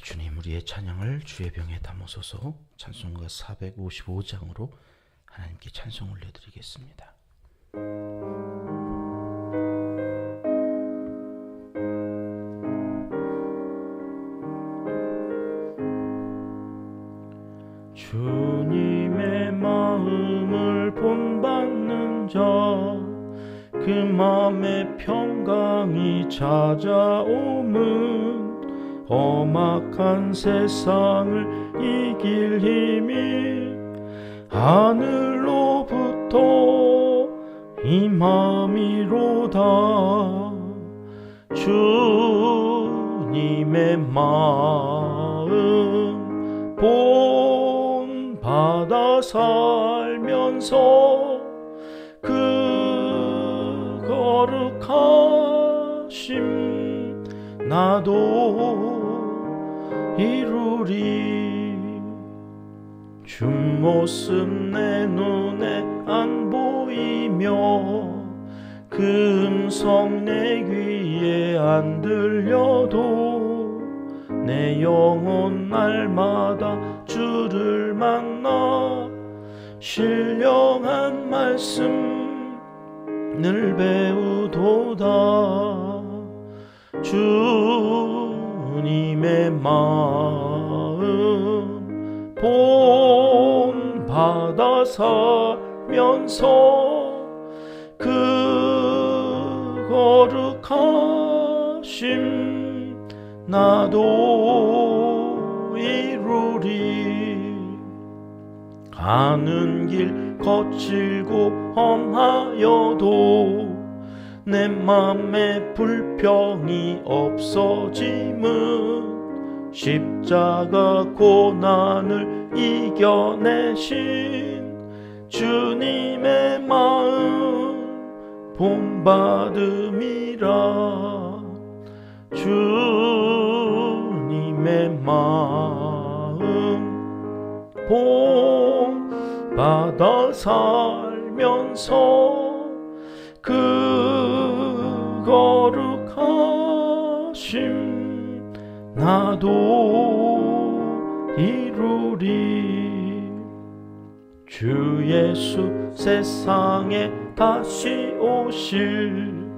주님, 우리의 찬양을 주의 병에 담으소서. 찬송가 455장으로 하나님께 찬송 올려드리겠습니다. 주님의 마음을 본받는 자, 그 마음의 평강이 찾아오면 험악한 세상을 이길 힘이 하늘로부터 임함이로다. 주님의 마음 본받아 살면서 그 거룩하심 나도 이루리. 주 모습 내 눈에 안 보이며 그 음성 내 귀에 안 들려도 내 영혼 날마다 주를 만나 신령한 말씀을 배우도다. 주님의 마음 본받아 살면서 그 거룩하심 나도 이루리. 가는 길 거칠고 험하여도 내 맘에 불평이 없어짐은 십자가 고난을 이겨내신 주님의 마음 본받음이라. 주님의 마음 본받아 살면서 그 거룩하심 나도 이루리. 주 예수 세상에 다시 오실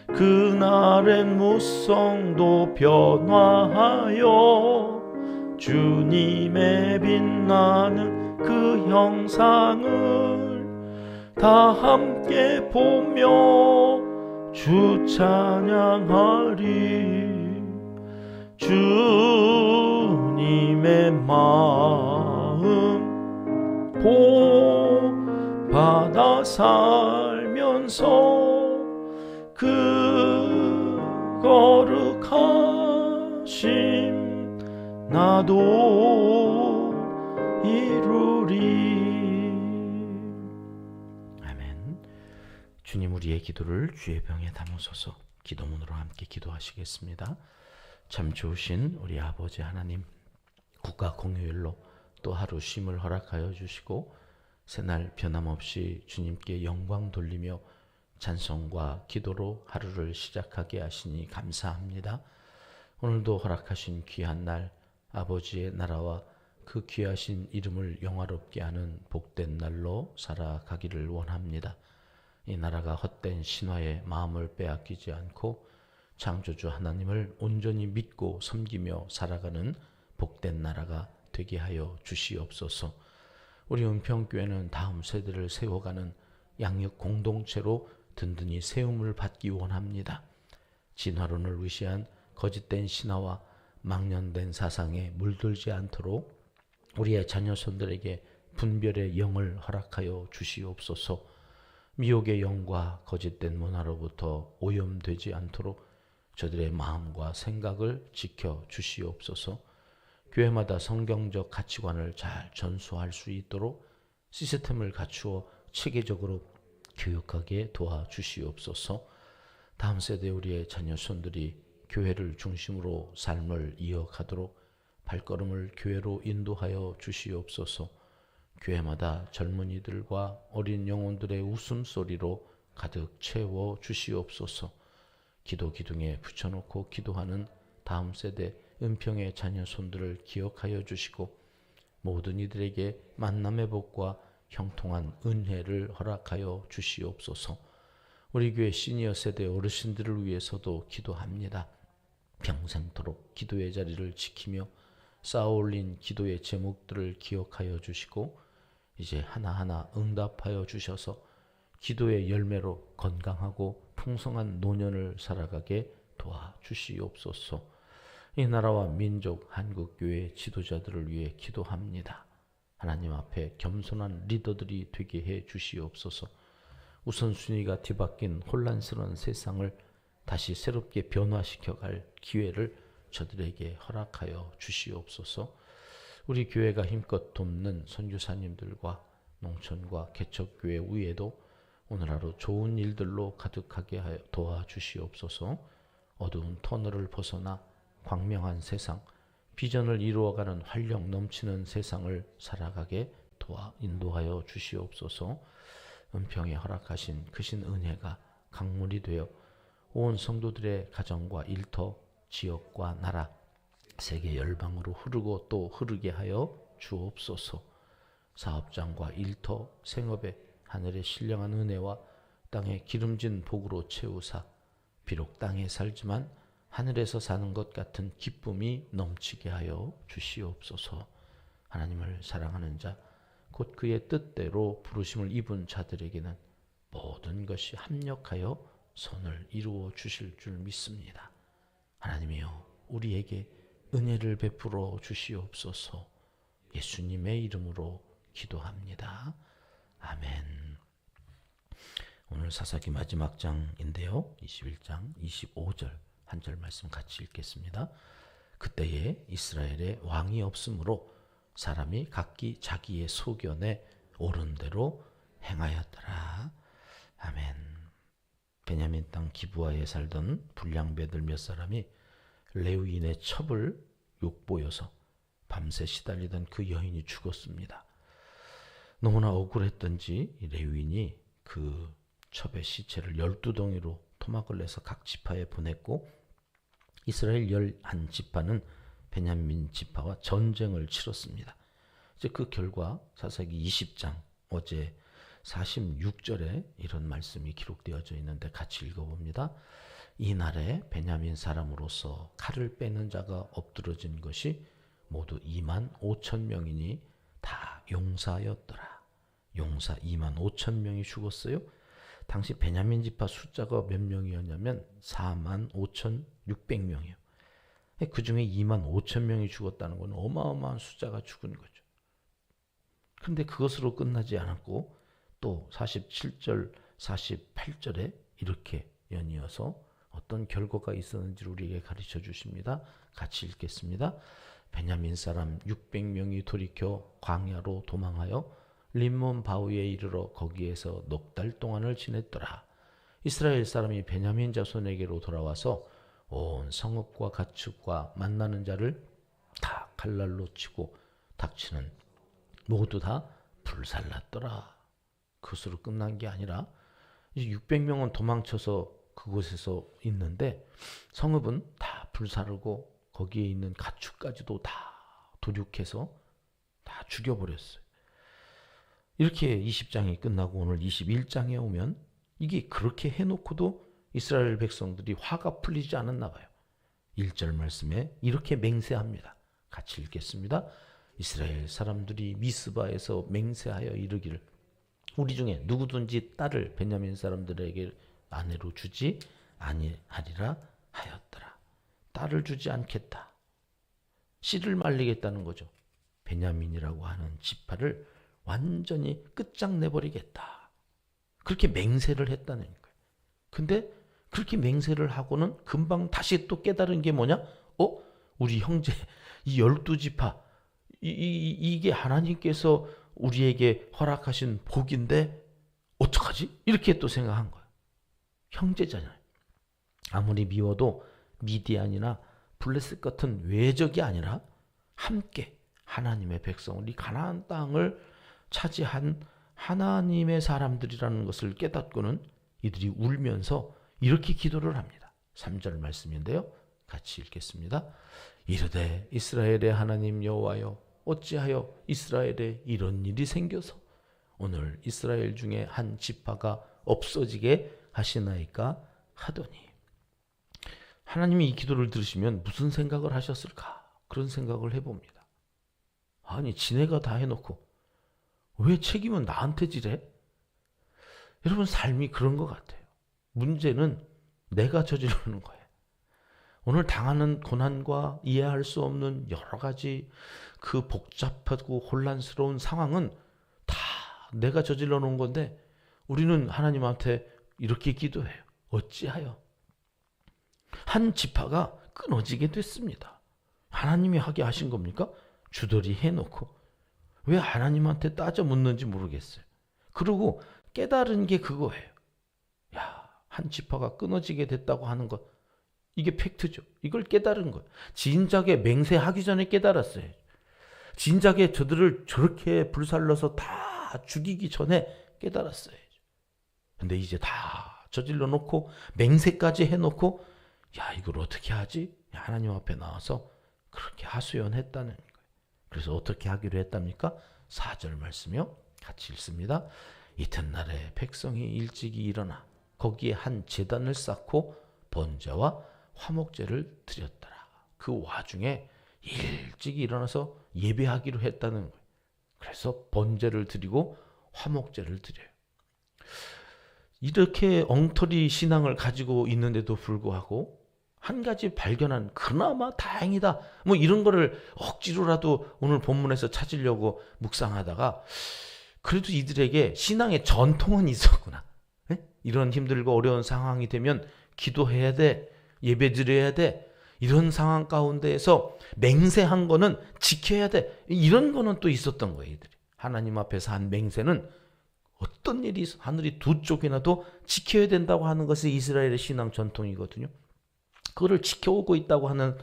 그날엔 무성도 변화하여 주님의 빛나는 그 형상을 다 함께 보며 주 찬양하리. 주님의 마음 본받아 살면서 그 거룩하심 나도 이루리. 주님, 우리의 기도를 주의 병에 담으소서. 기도문으로 함께 기도하시겠습니다. 참 좋으신 우리 아버지 하나님, 국가 공휴일로 또 하루 쉼을 허락하여 주시고 새날 변함없이 주님께 영광 돌리며 찬송과 기도로 하루를 시작하게 하시니 감사합니다. 오늘도 허락하신 귀한 날, 아버지의 나라와 그 귀하신 이름을 영화롭게 하는 복된 날로 살아가기를 원합니다. 이 나라가 헛된 신화에 마음을 빼앗기지 않고 창조주 하나님을 온전히 믿고 섬기며 살아가는 복된 나라가 되게 하여 주시옵소서. 우리 은평교회는 다음 세대를 세워가는 양육 공동체로 든든히 세움을 받기 원합니다. 진화론을 의시한 거짓된 신화와 망년된 사상에 물들지 않도록 우리의 자녀손들에게 분별의 영을 허락하여 주시옵소서. 미혹의 영과 거짓된 문화로부터 오염되지 않도록 저들의 마음과 생각을 지켜 주시옵소서. 교회마다 성경적 가치관을 잘 전수할 수 있도록 시스템을 갖추어 체계적으로 교육하게 도와주시옵소서. 다음 세대 우리의 자녀손들이 교회를 중심으로 삶을 이어가도록 발걸음을 교회로 인도하여 주시옵소서. 교회마다 젊은이들과 어린 영혼들의 웃음소리로 가득 채워 주시옵소서. 기도 기둥에 붙여놓고 기도하는 다음 세대 은평의 자녀 손들을 기억하여 주시고 모든 이들에게 만남의 복과 형통한 은혜를 허락하여 주시옵소서. 우리 교회 시니어 세대 어르신들을 위해서도 기도합니다. 평생토록 기도의 자리를 지키며 쌓아올린 기도의 제목들을 기억하여 주시고 이제 하나하나 응답하여 주셔서 기도의 열매로 건강하고 풍성한 노년을 살아가게 도와주시옵소서. 이 나라와 민족 한국교회 지도자들을 위해 기도합니다. 하나님 앞에 겸손한 리더들이 되게 해 주시옵소서. 우선순위가 뒤바뀐 혼란스러운 세상을 다시 새롭게 변화시켜갈 기회를 저들에게 허락하여 주시옵소서. 우리 교회가 힘껏 돕는 선교사님들과 농촌과 개척교회 위에도 오늘 하루 좋은 일들로 가득하게 하여 도와주시옵소서. 어두운 터널을 벗어나 광명한 세상, 비전을 이루어가는 활력 넘치는 세상을 살아가게 도와 인도하여 주시옵소서. 은평에 허락하신 크신 은혜가 강물이 되어 온 성도들의 가정과 일터, 지역과 나라, 세계 열방으로 흐르고 또 흐르게 하여 주옵소서. 사업장과 일터, 생업에 하늘의 신령한 은혜와 땅의 기름진 복으로 채우사 비록 땅에 살지만 하늘에서 사는 것 같은 기쁨이 넘치게 하여 주시옵소서. 하나님을 사랑하는 자, 곧 그의 뜻대로 부르심을 입은 자들에게는 모든 것이 합력하여 선을 이루어 주실 줄 믿습니다. 하나님이여, 우리에게 은혜를 베풀어 주시옵소서. 예수님의 이름으로 기도합니다. 아멘. 오늘 사사기 마지막 장인데요. 21장 25절 한 절 말씀 같이 읽겠습니다. 그때에 이스라엘에 왕이 없으므로 사람이 각기 자기의 소견에 옳은 대로 행하였더라. 아멘. 베냐민 땅 기브아에 살던 불량배들 몇 사람이 레위인의 첩을 욕보여서 밤새 시달리던 그 여인이 죽었습니다. 너무나 억울했던지 레위인이 그 첩의 시체를 12덩이로 토막을 내서 각 지파에 보냈고 이스라엘 11지파는 베냐민 지파와 전쟁을 치렀습니다. 이제 그 결과 사사기 20장 어제 46절에 이런 말씀이 기록되어져 있는데 같이 읽어봅니다. 이날에 베냐민 사람으로서 칼을 빼는 자가 엎드러진 것이 모두 25,000명이니 다 용사였더라. 용사 25,000명이 죽었어요. 당시 베냐민 지파 숫자가 몇 명이었냐면 45,600명이에요. 그 중에 25,000명이 죽었다는 건 어마어마한 숫자가 죽은 거죠. 그런데 그것으로 끝나지 않았고 또 47절, 48절에 이렇게 연이어서 어떤 결과가 있었는지를 우리에게 가르쳐 주십니다. 같이 읽겠습니다. 베냐민 사람 600명이 돌이켜 광야로 도망하여 림몬 바위에 이르러 거기에서 넉 달 동안을 지냈더라. 이스라엘 사람이 베냐민 자손에게로 돌아와서 온 성읍과 가축과 만나는 자를 다 칼날로 치고 닥치는 모두 다 불살랐더라. 그것으로 끝난 게 아니라 이제 600명은 도망쳐서 그곳에서 있는데 성읍은 다 불사르고 거기에 있는 가축까지도 다 도륙해서 다 죽여버렸어요. 이렇게 20장이 끝나고 오늘 21장에 오면 이게 그렇게 해놓고도 이스라엘 백성들이 화가 풀리지 않았나 봐요. 1절 말씀에 이렇게 맹세합니다. 같이 읽겠습니다. 이스라엘 사람들이 미스바에서 맹세하여 이르기를 우리 중에 누구든지 딸을 베냐민 사람들에게 아내로 주지 아니하리라 하였더라. 딸을 주지 않겠다. 씨를 말리겠다는 거죠. 베냐민이라고 하는 지파를 완전히 끝장내버리겠다. 그렇게 맹세를 했다는 거예요. 근데 그렇게 맹세를 하고는 금방 다시 또 깨달은 게 뭐냐? 우리 형제 이 12지파 이게 하나님께서 우리에게 허락하신 복인데 어떡하지? 이렇게 또 생각한 거예요. 형제잖아요. 아무리 미워도 미디안이나 블레셋 같은 외적이 아니라 함께 하나님의 백성, 우리 가나안 땅을 차지한 하나님의 사람들이라는 것을 깨닫고는 이들이 울면서 이렇게 기도를 합니다. 3절 말씀인데요. 같이 읽겠습니다. 이르되 이스라엘의 하나님 여호와여 어찌하여 이스라엘에 이런 일이 생겨서 오늘 이스라엘 중에 한 지파가 없어지게 하시나이까 하더니, 하나님이 이 기도를 들으시면 무슨 생각을 하셨을까? 그런 생각을 해봅니다. 아니, 지네가 다 해놓고 왜 책임은 나한테 지래? 여러분, 삶이 그런 것 같아요. 문제는 내가 저지르는 거예요. 오늘 당하는 고난과 이해할 수 없는 여러 가지 그 복잡하고 혼란스러운 상황은 다 내가 저질러 놓은 건데, 우리는 하나님한테 이렇게 기도해요. 어찌하여 한 지파가 끊어지게 됐습니다. 하나님이 하게 하신 겁니까? 주더리 해놓고 왜 하나님한테 따져 묻는지 모르겠어요. 그리고 깨달은 게 그거예요. 야, 한 지파가 끊어지게 됐다고 하는 것, 이게 팩트죠. 이걸 깨달은 거예요. 진작에 맹세하기 전에 깨달았어요. 진작에 저들을 저렇게 불살라서 다 죽이기 전에 깨달았어요. 근데 이제 다 저질러 놓고 맹세까지 해놓고, 야, 이걸 어떻게 하지? 하나님 앞에 나와서 그렇게 하소연했다는 거예요. 그래서 어떻게 하기로 했답니까? 4절 말씀이요. 같이 읽습니다. 이튿날에 백성이 일찍이 일어나 거기에 한 제단을 쌓고 번제와 화목제를 드렸더라. 그 와중에 일찍 일어나서 예배하기로 했다는 거예요. 그래서 번제를 드리고 화목제를 드려요. 이렇게 엉터리 신앙을 가지고 있는데도 불구하고 한 가지 발견한, 그나마 다행이다, 뭐 이런 거를 억지로라도 오늘 본문에서 찾으려고 묵상하다가, 그래도 이들에게 신앙의 전통은 있었구나. 이런 힘들고 어려운 상황이 되면 기도해야 돼, 예배 드려야 돼, 이런 상황 가운데에서 맹세한 거는 지켜야 돼, 이런 거는 또 있었던 거예요. 이들이 하나님 앞에서 한 맹세는 어떤 일이 있어 하늘이 두 쪽이나도 지켜야 된다고 하는 것이 이스라엘의 신앙 전통이거든요. 그거를 지켜오고 있다고 하는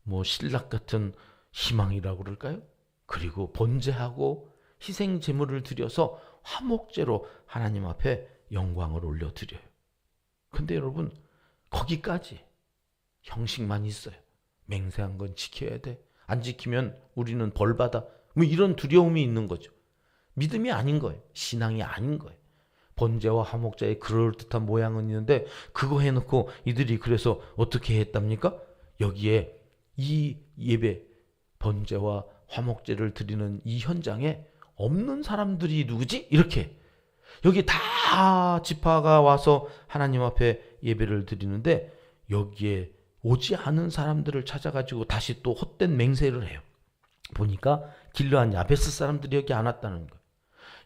뭐 신락 같은 희망이라고 그럴까요? 그리고 번제하고 희생 제물을 드려서 화목제로 하나님 앞에 영광을 올려드려요. 근데 여러분, 거기까지 형식만 있어요. 맹세한 건 지켜야 돼, 안 지키면 우리는 벌받아, 뭐 이런 두려움이 있는 거죠. 믿음이 아닌 거예요. 신앙이 아닌 거예요. 번제와 화목제의 그럴듯한 모양은 있는데 그거 해놓고 이들이 그래서 어떻게 했답니까? 여기에 이 예배, 번제와 화목제를 드리는 이 현장에 없는 사람들이 누구지? 이렇게 여기 다 지파가 와서 하나님 앞에 예배를 드리는데 여기에 오지 않은 사람들을 찾아가지고 다시 또 헛된 맹세를 해요. 보니까 길르앗 야베스 사람들이 여기 안 왔다는 거예요.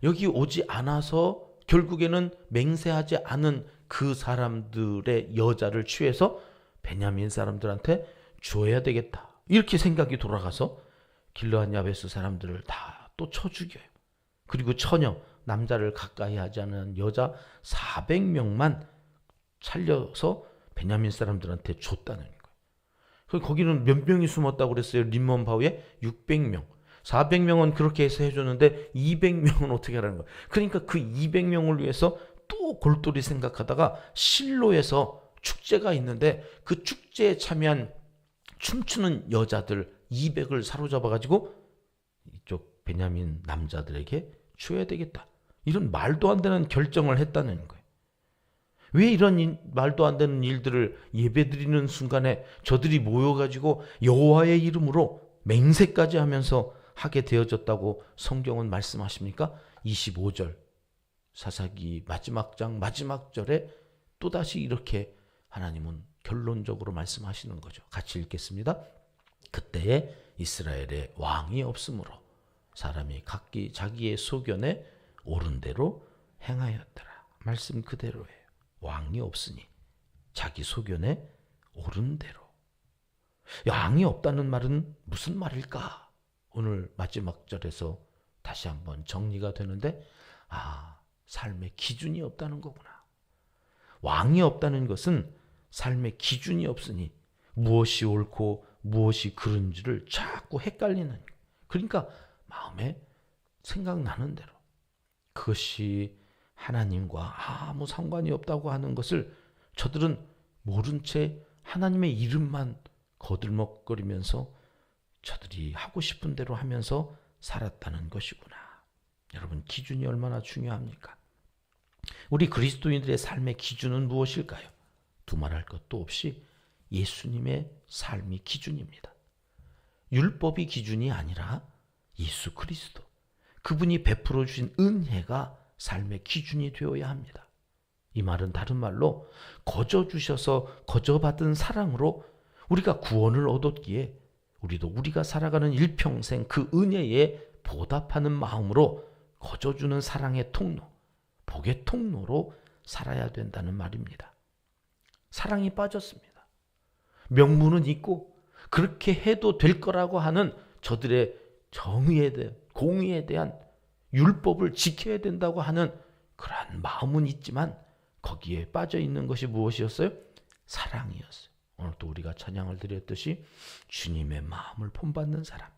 여기 오지 않아서 결국에는 맹세하지 않은 그 사람들의 여자를 취해서 베냐민 사람들한테 줘야 되겠다, 이렇게 생각이 돌아가서 길르앗 야베스 사람들을 다 또 쳐 죽여요. 그리고 처녀, 남자를 가까이 하지 않은 여자 400명만 살려서 베냐민 사람들한테 줬다는 거예요. 거기는 몇 명이 숨었다고 그랬어요? 림몬 바위에 600명. 400명은 그렇게 해서 해줬는데 200명은 어떻게 하라는 거예요? 그러니까 그 200명을 위해서 또 골똘히 생각하다가 실로에서 축제가 있는데 그 축제에 참여한 춤추는 여자들 200을 사로잡아가지고 이쪽 베냐민 남자들에게 줘야 되겠다, 이런 말도 안 되는 결정을 했다는 거예요. 왜 이런 말도 안 되는 일들을 예배드리는 순간에 저들이 모여가지고 여호와의 이름으로 맹세까지 하면서 하게 되어졌다고 성경은 말씀하십니까? 25절 사사기 마지막 장 마지막 절에 또다시 이렇게 하나님은 결론적으로 말씀하시는 거죠. 같이 읽겠습니다. 그때에 이스라엘에 왕이 없으므로 사람이 각기 자기의 소견에 옳은 대로 행하였더라. 말씀 그대로예요. 왕이 없으니 자기 소견에 옳은 대로. 왕이 없다는 말은 무슨 말일까? 오늘 마지막 절에서 다시 한번 정리가 되는데, 삶의 기준이 없다는 거구나. 왕이 없다는 것은 삶의 기준이 없으니 무엇이 옳고 무엇이 그른지를 자꾸 헷갈리는, 그러니까 마음에 생각나는 대로, 그것이 하나님과 아무 상관이 없다고 하는 것을 저들은 모른 채 하나님의 이름만 거들먹거리면서 저들이 하고 싶은 대로 하면서 살았다는 것이구나. 여러분, 기준이 얼마나 중요합니까? 우리 그리스도인들의 삶의 기준은 무엇일까요? 두말할 것도 없이 예수님의 삶이 기준입니다. 율법이 기준이 아니라 예수 그리스도, 그분이 베풀어 주신 은혜가 삶의 기준이 되어야 합니다. 이 말은 다른 말로 거저 주셔서 거저 받은 사랑으로 우리가 구원을 얻었기에 우리도 우리가 살아가는 일평생 그 은혜에 보답하는 마음으로 거저 주는 사랑의 통로, 복의 통로로 살아야 된다는 말입니다. 사랑이 빠졌습니다. 명분은 있고 그렇게 해도 될 거라고 하는 저들의 정의에 대한, 공의에 대한 율법을 지켜야 된다고 하는 그러한 마음은 있지만 거기에 빠져 있는 것이 무엇이었어요? 사랑이었어요. 오늘 또 우리가 찬양을 드렸듯이 주님의 마음을 본받는 사람,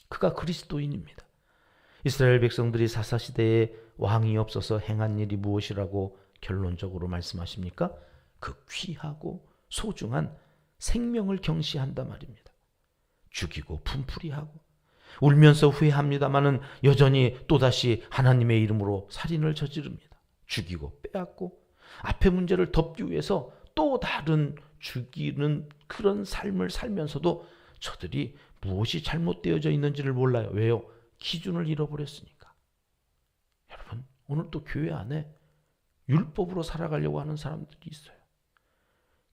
그가 그리스도인입니다. 이스라엘 백성들이 사사시대에 왕이 없어서 행한 일이 무엇이라고 결론적으로 말씀하십니까? 그 귀하고 소중한 생명을 경시한단 말입니다. 죽이고 분풀이하고 울면서 후회합니다마는 여전히 또다시 하나님의 이름으로 살인을 저지릅니다. 죽이고 빼앗고 앞의 문제를 덮기 위해서 또 다른 죽이는 그런 삶을 살면서도 저들이 무엇이 잘못되어져 있는지를 몰라요. 왜요? 기준을 잃어버렸으니까. 여러분, 오늘 또 교회 안에 율법으로 살아가려고 하는 사람들이 있어요.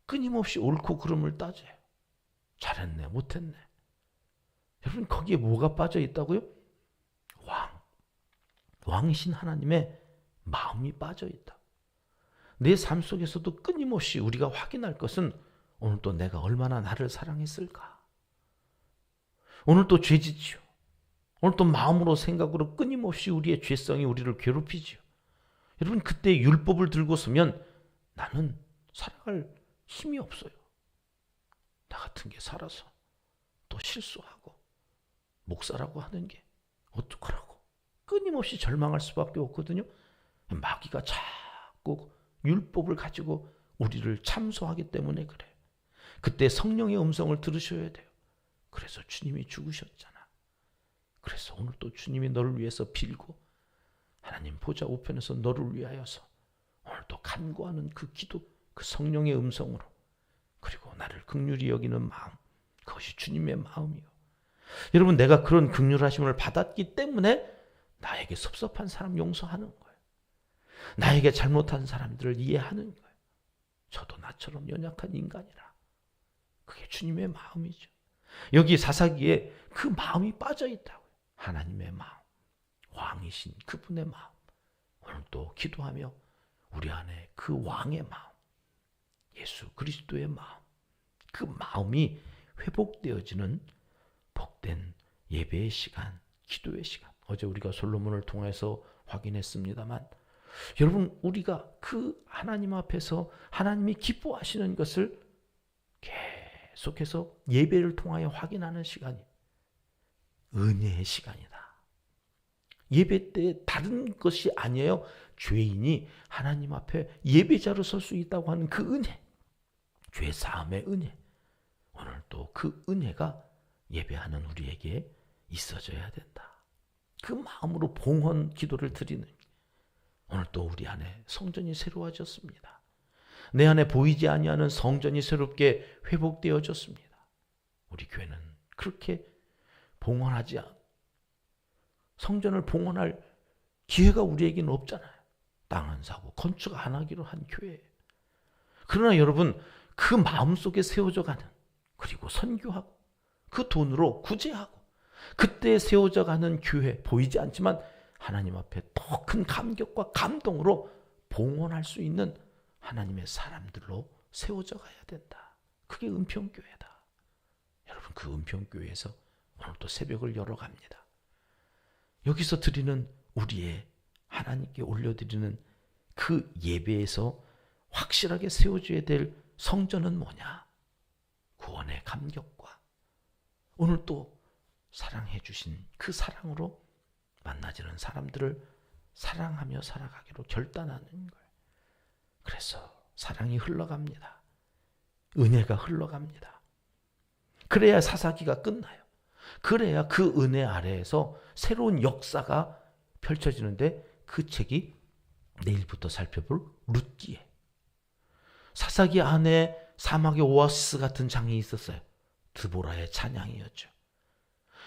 끊임없이 옳고 그름을 따져요. 잘했네, 못했네. 여러분, 거기에 뭐가 빠져 있다고요? 왕이신 하나님의 마음이 빠져 있다. 내 삶 속에서도 끊임없이 우리가 확인할 것은 오늘 또 내가 얼마나 나를 사랑했을까? 오늘 또 죄짓지요. 오늘 또 마음으로 생각으로 끊임없이 우리의 죄성이 우리를 괴롭히지요. 여러분, 그때 율법을 들고 서면 나는 살아갈 힘이 없어요. 나 같은 게 살아서 또 실수하고 목사라고 하는 게 어떡하라고 끊임없이 절망할 수밖에 없거든요. 마귀가 자꾸 율법을 가지고 우리를 참소하기 때문에 그래요. 그때 성령의 음성을 들으셔야 돼요. 그래서 주님이 죽으셨잖아. 그래서 오늘 또 주님이 너를 위해서 빌고 하나님 보좌 우편에서 너를 위하여서 오늘 또 간구하는 그 기도, 그 성령의 음성으로, 그리고 나를 긍휼히 여기는 마음, 그것이 주님의 마음이요. 여러분, 내가 그런 긍휼하심을 받았기 때문에 나에게 섭섭한 사람 용서하는 거예요. 나에게 잘못한 사람들을 이해하는 거예요. 저도 나처럼 연약한 인간이라. 그게 주님의 마음이죠. 여기 사사기에 그 마음이 빠져 있다고요. 하나님의 마음, 왕이신 그분의 마음. 오늘 또 기도하며 우리 안에 그 왕의 마음, 예수 그리스도의 마음, 그 마음이 회복되어지는 복된 예배의 시간, 기도의 시간. 어제 우리가 솔로몬을 통해서 확인했습니다만, 여러분, 우리가 그 하나님 앞에서 하나님이 기뻐하시는 것을 계속해서 예배를 통하여 확인하는 시간이 은혜의 시간이다. 예배 때 다른 것이 아니에요. 죄인이 하나님 앞에 예배자로 설 수 있다고 하는 그 은혜, 죄 사함의 은혜. 오늘 또 그 은혜가 예배하는 우리에게 있어져야 된다. 그 마음으로 봉헌 기도를 드리는, 오늘 또 우리 안에 성전이 새로워졌습니다. 내 안에 보이지 아니하는 성전이 새롭게 회복되어졌습니다. 우리 교회는 그렇게 봉헌하지 않, 성전을 봉헌할 기회가 우리에게는 없잖아요. 땅은 사고 건축 안 하기로 한 교회예요. 그러나 여러분, 그 마음속에 세워져 가는, 그리고 선교하고 그 돈으로 구제하고 그때 세워져 가는 교회, 보이지 않지만 하나님 앞에 더 큰 감격과 감동으로 봉헌할 수 있는 하나님의 사람들로 세워져 가야 된다. 그게 은평교회다. 여러분, 그 은평교회에서 오늘 또 새벽을 열어갑니다. 여기서 드리는 우리의 하나님께 올려드리는 그 예배에서 확실하게 세워져야 될 성전은 뭐냐? 구원의 감격과 오늘 또 사랑해 주신 그 사랑으로 만나지는 사람들을 사랑하며 살아가기로 결단하는 거예요. 그래서 사랑이 흘러갑니다. 은혜가 흘러갑니다. 그래야 사사기가 끝나요. 그래야 그 은혜 아래에서 새로운 역사가 펼쳐지는데 그 책이 내일부터 살펴볼 룻기에 사사기 안에 사막의 오아시스 같은 장이 있었어요. 드보라의 찬양이었죠.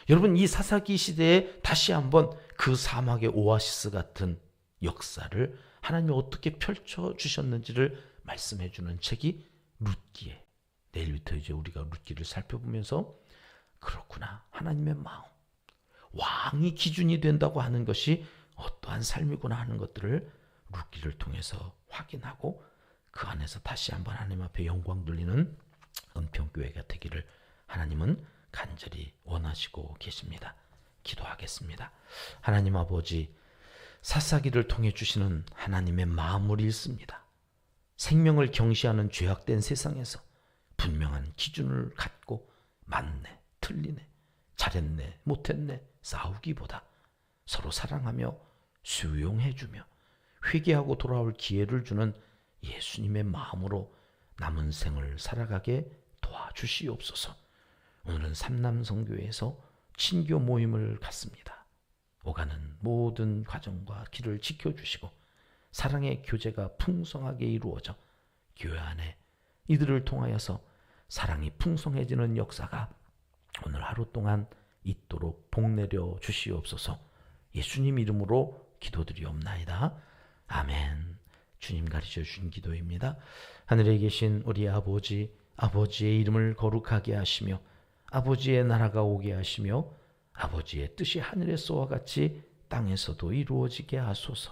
여러분 이 사사기 시대에 다시 한번 그 사막의 오아시스 같은 역사를 하나님이 어떻게 펼쳐주셨는지를 말씀해 주는 책이 룻기에 내일부터 이제 우리가 룻기를 살펴보면서 그렇구나 하나님의 마음 왕이 기준이 된다고 하는 것이 어떠한 삶이구나 하는 것들을 룻기를 통해서 확인하고 그 안에서 다시 한번 하나님 앞에 영광 돌리는 은평교회가 되기를 하나님은 간절히 원하시고 계십니다. 기도하겠습니다. 하나님 아버지 사사기를 통해 주시는 하나님의 마음을 읽습니다. 생명을 경시하는 죄악된 세상에서 분명한 기준을 갖고 맞네, 틀리네, 잘했네, 못했네 싸우기보다 서로 사랑하며 수용해주며 회개하고 돌아올 기회를 주는 예수님의 마음으로 남은 생을 살아가게 도와주시옵소서. 오늘은 삼남성교회에서 친교 모임을 갖습니다. 오가는 모든 과정과 길을 지켜주시고 사랑의 교제가 풍성하게 이루어져 교회 안에 이들을 통하여서 사랑이 풍성해지는 역사가 오늘 하루 동안 있도록 복내려 주시옵소서. 예수님 이름으로 기도드리옵나이다. 아멘. 주님 가르쳐 주신 기도입니다. 하늘에 계신 우리 아버지, 아버지의 이름을 거룩하게 하시며 아버지의 나라가 오게 하시며 아버지의 뜻이 하늘에서와 같이 땅에서도 이루어지게 하소서.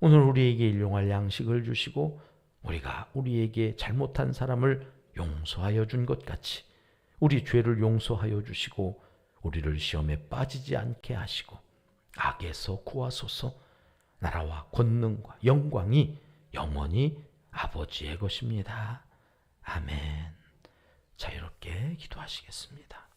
오늘 우리에게 일용할 양식을 주시고 우리가 우리에게 잘못한 사람을 용서하여 준 것 같이 우리 죄를 용서하여 주시고 우리를 시험에 빠지지 않게 하시고 악에서 구하소서. 나라와 권능과 영광이 영원히 아버지의 것입니다. 아멘. 자유롭게 기도하시겠습니다.